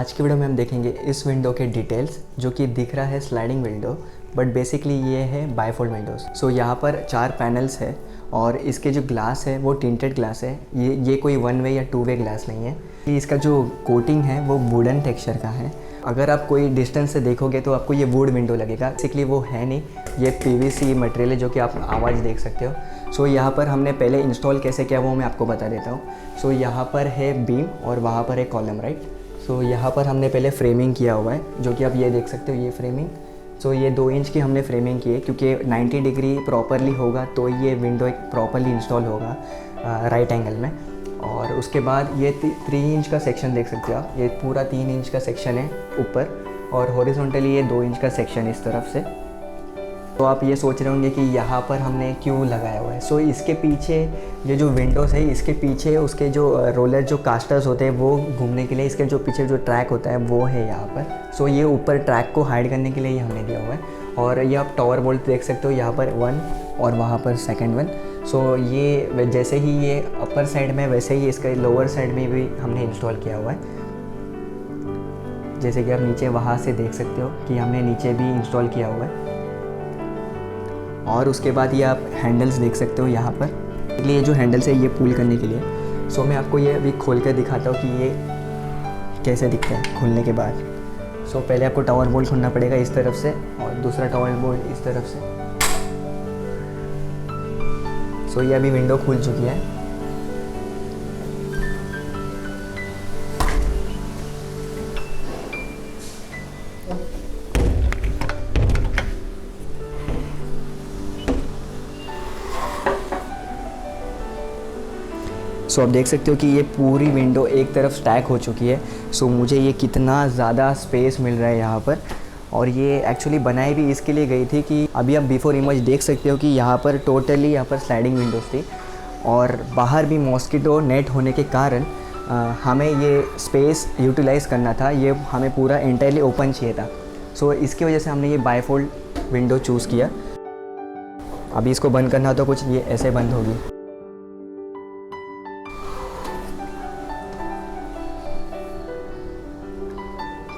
आज की वीडियो में हम देखेंगे इस विंडो के डिटेल्स, जो कि दिख रहा है स्लाइडिंग विंडो, बट बेसिकली ये है बाईफोल्ड विंडोज़। सो यहाँ पर 4 पैनल्स है और इसके जो ग्लास है वो टिंटेड ग्लास है। ये कोई 1 वे या 2 वे ग्लास नहीं है। इसका जो कोटिंग है वो वुडन टेक्सचर का है। अगर आप कोई डिस्टेंस से देखोगे तो आपको ये वुड विंडो लगेगा। बेसिकली वो है नहीं, ये पीवीसी मटेरियल है जो कि आप आवाज़ देख सकते हो। सो यहाँ पर हमने पहले इंस्टॉल कैसे किया वो मैं आपको बता देता हूँ। सो यहाँ पर है बीम और वहाँ पर है कॉलम, राइट। सो यहाँ पर हमने पहले फ्रेमिंग किया हुआ है, जो कि आप ये देख सकते हो, ये फ्रेमिंग। सो ये 2 इंच की हमने फ्रेमिंग की है, क्योंकि 90 डिग्री प्रॉपरली होगा तो ये विंडो एक प्रॉपरली इंस्टॉल होगा राइट एंगल में। और उसके बाद ये 3 इंच का सेक्शन देख सकते हो आप, ये पूरा 3 इंच का सेक्शन है ऊपर, और हॉरिजॉन्टली ये 2 इंच का सेक्शन इस तरफ से। तो आप ये सोच रहे होंगे कि यहाँ पर हमने क्यों लगाया हुआ है। सो इसके पीछे ये जो विंडोज़ है, इसके पीछे उसके जो रोलर जो कास्टर्स होते हैं वो घूमने के लिए, इसके जो पीछे जो ट्रैक होता है वो है यहाँ पर। सो ये ऊपर ट्रैक को हाइड करने के लिए ये हमने दिया हुआ है। और ये आप टावर बोल्ट देख सकते हो, यहाँ पर 1 और वहाँ पर सेकेंड 1। सो ये जैसे ही ये अपर साइड में, वैसे ही इसका लोअर साइड में भी हमने इंस्टॉल किया हुआ है। जैसे कि आप नीचे वहाँ से देख सकते हो कि हमने नीचे भी इंस्टॉल किया हुआ है। और उसके बाद ये आप हैंडल्स देख सकते हो यहाँ पर, इसलिए ये जो हैंडल्स है ये पुल करने के लिए। सो मैं आपको ये अभी खोल कर दिखाता हूँ कि ये कैसे दिखता है खोलने के बाद। सो पहले आपको टावर बोल्ट खोलना पड़ेगा इस तरफ से, और दूसरा टावर बोल्ट इस तरफ से। सो ये अभी विंडो खुल चुकी है। सो आप देख सकते हो कि ये पूरी विंडो एक तरफ स्टैक हो चुकी है। सो मुझे ये कितना ज़्यादा स्पेस मिल रहा है यहाँ पर। और ये एक्चुअली बनाई भी इसके लिए गई थी कि अभी आप बिफोर इमेज देख सकते हो कि यहाँ पर टोटली यहाँ पर स्लाइडिंग विंडोज़ थी, और बाहर भी मॉस्किटो नेट होने के कारण हमें ये स्पेस यूटिलाइज़ करना था। ये हमें पूरा एंटायरली ओपन चाहिए था। सो इसकी वजह से हमने ये बाईफोल्ड विंडो चूज़ किया। अभी इसको बंद करना तो कुछ ये ऐसे बंद होगी।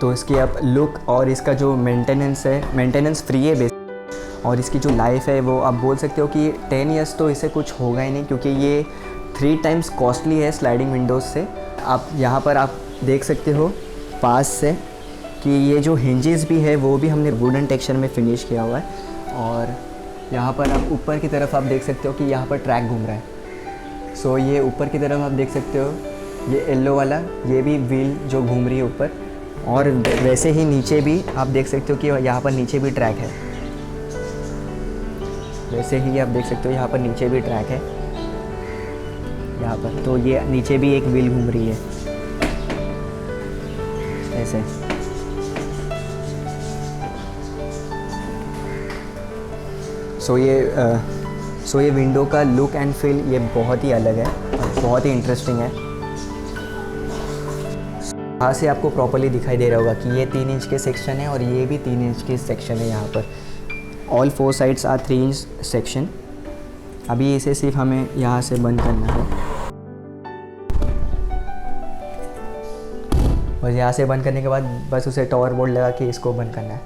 तो इसकी आप लुक और इसका जो मेंटेनेंस है, मेंटेनेंस फ्री है बेस, और इसकी जो लाइफ है वो आप बोल सकते हो कि 10 ईयर्स तो इसे कुछ होगा ही नहीं, क्योंकि ये 3 टाइम्स कॉस्टली है स्लाइडिंग विंडोज़ से। आप यहाँ पर आप देख सकते हो पास से कि ये जो हिंजेस भी है वो भी हमने वुडन टेक्सचर में फिनिश किया हुआ है। और यहाँ पर आप ऊपर की तरफ आप देख सकते हो कि यहाँ पर ट्रैक घूम रहा है। सो ये ऊपर की तरफ आप देख सकते हो, ये येलो वाला, ये भी व्हील जो घूम रही है ऊपर। और वैसे ही नीचे भी आप देख सकते हो कि यहाँ पर नीचे भी ट्रैक है। वैसे ही आप देख सकते हो यहाँ पर नीचे भी ट्रैक है यहाँ पर। तो ये नीचे भी एक व्हील घूम रही है ऐसे। सो ये विंडो का लुक एंड फील ये बहुत ही अलग है और बहुत ही इंटरेस्टिंग है। यहाँ से आपको प्रॉपर्ली दिखाई दे रहा होगा कि ये 3 इंच के सेक्शन है और ये भी 3 इंच के सेक्शन है। यहाँ पर all 4 sides are 3 inch section. अभी इसे सिर्फ हमें यहाँ से बंद करना है, और यहाँ से बंद करने के बाद बस उसे टावर बोल्ट लगा के इसको बंद करना है।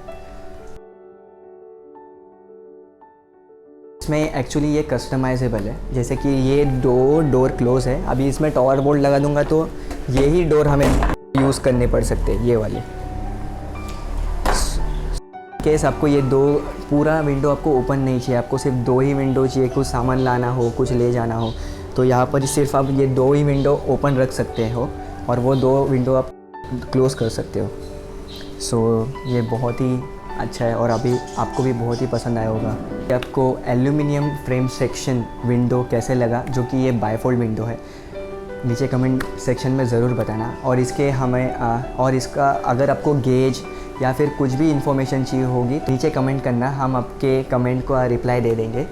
इसमें एक्चुअली ये कस्टमाइजेबल है, जैसे कि ये 2 डोर क्लोज है। अभी इसमें टावर बोल्ट लगा दूंगा तो यही डोर हमें यूज़ करने पड़ सकते हैं, ये वाले केस। आपको ये 2 पूरा विंडो आपको ओपन नहीं चाहिए, आपको सिर्फ 2 ही विंडो चाहिए। कुछ सामान लाना हो, कुछ ले जाना हो, तो यहाँ पर सिर्फ आप ये 2 ही विंडो ओपन रख सकते हो, और वो 2 विंडो आप क्लोज़ कर सकते हो। सो ये बहुत ही अच्छा है, और अभी आपको भी बहुत ही पसंद आया होगा। आपको एल्यूमिनियम फ्रेम सेक्शन विंडो कैसे लगा, जो कि ये बाईफोल्ड विंडो है, नीचे कमेंट सेक्शन में ज़रूर बताना। और इसके हमें और इसका अगर आपको गेज या फिर कुछ भी इन्फॉर्मेशन चाहिए होगी नीचे कमेंट करना, हम आपके कमेंट को रिप्लाई दे देंगे।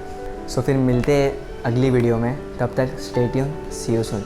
सो फिर मिलते हैं अगली वीडियो में, तब तक stay tune, see you soon.